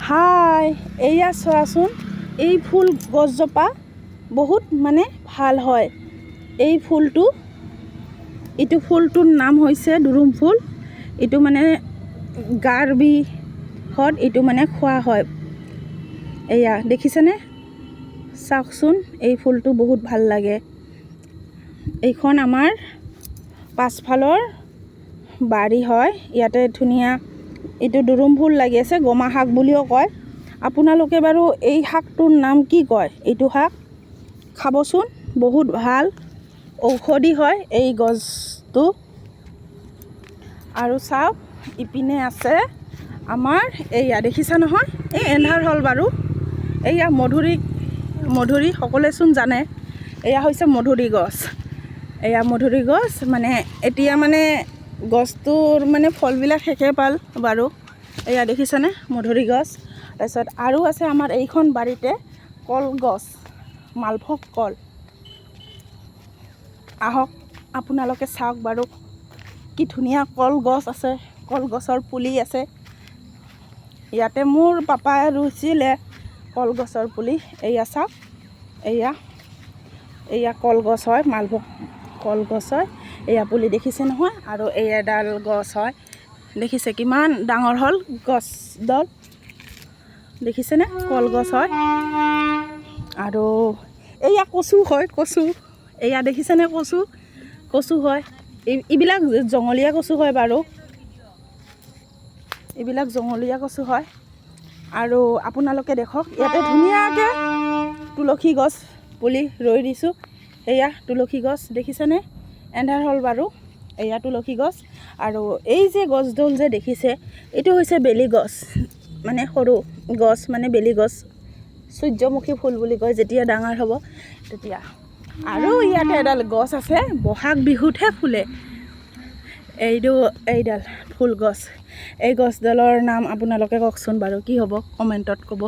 হাই, এয়া চোৱাচোন, এই ফুল গছজোপা বহুত মানে ভাল হয়। এই ফুলটো, এইটো ফুলটোৰ নাম হৈছে দুৰুম ফুল। এইটো মানে গাৰ বিষত এইটো মানে খোৱা হয়। এয়া দেখিছেনে, চাওকচোন, এই ফুলটো বহুত ভাল লাগে। এইখন আমাৰ পাছফালৰ বাৰী হয়। ইয়াতে ধুনীয়া এইটো দুৰুম ফুল লাগি আছে, গমা শাক বুলিও কয়। আপোনালোকে বাৰু এই শাকটোৰ নাম কি কয়? এইটো শাক খাবচোন, বহুত ভাল ঔষধি হয় এই গছটো। আৰু চাওক, ইপিনে আছে আমাৰ এয়া দেখিছা নহয়, এই এন্ধাৰ হ'ল বাৰু। এয়া মধুৰি সকলোৱেচোন জানে, এয়া হৈছে মধুৰি গছ। এয়া মধুৰি গছ, মানে এতিয়া মানে গছটোৰ মানে ফলবিলাক শেষে পাল বাৰু। এয়া দেখিছেনে মধুৰি গছ। তাৰপিছত আৰু আছে আমাৰ এইখন বাৰীতে কলগছ, মালভোগ কল। আহক আপোনালোকে চাওক বাৰু, কি ধুনীয়া কলগছ আছে, কলগছৰ পুলি আছে। ইয়াতে মোৰ পাপাই ৰুইছিলে কলগছৰ পুলি। এয়া চাওক, এয়া কলগছ হয়, মালভোগ কলগছ হয়। এয়া পুলি দেখিছে নহয়, আৰু এডাল গছ হয়। দেখিছে কিমান ডাঙৰ হ'ল গছডাল, দেখিছেনে? কলগছ হয়। আৰু এয়া কচু হয়, কচু। এয়া দেখিছেনে কচু হয়। এইবিলাক জঙলীয়া কচু হয় বাৰু, এইবিলাক জঙলীয়া কচু হয়। আৰু আপোনালোকে দেখক, ইয়াতে ধুনীয়াকৈ তুলসী গছ পুলি ৰুই দিছোঁ। এয়া তুলসী গছ দেখিছেনে? এন্ধাৰ হ'ল বাৰু। এয়া তুলসী গছ। আৰু এই যে গছডাল যে দেখিছে, এইটো হৈছে বেলি গছ, মানে সৰু গছ, মানে বেলি গছ। সূৰ্যমুখী ফুল বুলি কয়, যেতিয়া ডাঙৰ হ'ব তেতিয়া। আৰু ইয়াতে এডাল গছ আছে, বহাগ বিহুতহে ফুলে। এইডাল ফুল গছ। এই গছডালৰ নাম আপোনালোকে কওকচোন বাৰু, কি হ'ব কমেণ্টত ক'ব।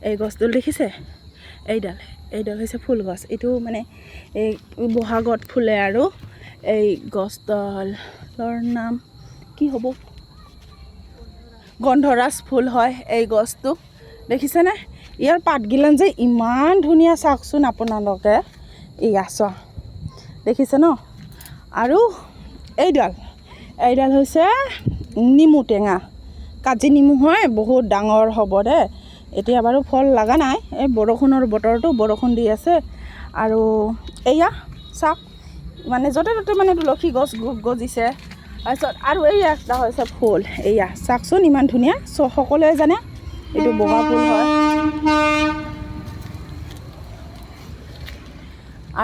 এই গছডাল দেখিছে? এইডাল হৈছে ফুল গছ। এইটো মানে এই বহাগত ফুলে। আৰু এই গছডালৰ নাম কি হ'ব? গন্ধৰাজ ফুল হয় এই গছটো, দেখিছেনে? ইয়াৰ পাতগিলান যে ইমান ধুনীয়া, চাওকচোন আপোনালোকে। এয়া চোৱা, দেখিছে ন? আৰু এইডাল হৈছে নিমু টেঙা, কাজি নিমু হয়, বহুত ডাঙৰ হ'ব দে। এতিয়া বাৰু ফল লগা নাই, এই বৰষুণৰ বতৰটো, বৰষুণ দি আছে। আৰু এয়া চাওক, মানে য'তে ত'তে মানে তুলসী গছ গজিছে। তাৰপিছত আৰু এয়া এটা হৈছে ফুল, এয়া চাওকচোন, ইমান ধুনীয়া। সকলোৱে জানে এইটো বগা ফুল হয়।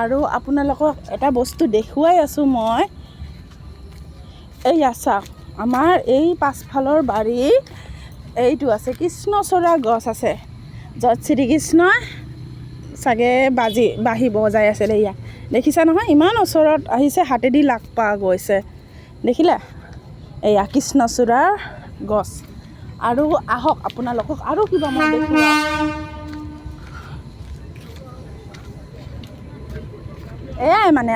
আৰু আপোনালোকক এটা বস্তু দেখুৱাই আছোঁ মই। এয়া চাওক, আমাৰ এই পাছফালৰ বাৰী এইটো আছে, কৃষ্ণচূড়া গছ আছে, য'ত শ্ৰীকৃষ্ণই চাগে বাঁহী বজাই আছিলে। এয়া দেখিছা নহয়, ইমান ওচৰত আহিছে, হাতেদি লাগ পা গৈছে, দেখিলে? এয়া কৃষ্ণচূড়াৰ গছ। আৰু আহক আপোনালোকক আৰু কিবা মই দেখুৱাম। এয়াই মানে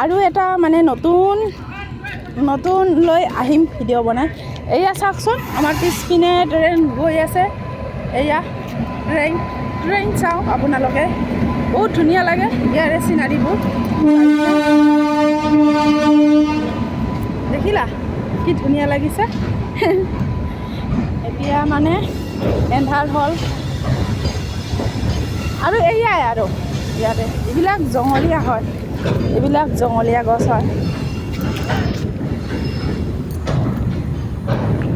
আৰু এটা মানে নতুন লৈ আহিম ভিডিঅ' বনাই। এয়া চাওকচোন, আমাৰ পিছপিনে ট্ৰেইন গৈ আছে। এয়া ট্ৰেইন চাওক আপোনালোকে, বহুত ধুনীয়া লাগে ইয়াৰে চিনাৰীবোৰ। দেখিলা কি ধুনীয়া লাগিছে? এতিয়া মানে এন্ধাৰ হ'ল। আৰু এয়াই আৰু ইয়াতে এইবিলাক জঙলীয়া হয়, এইবিলাক জঙলীয়া গছ হয়।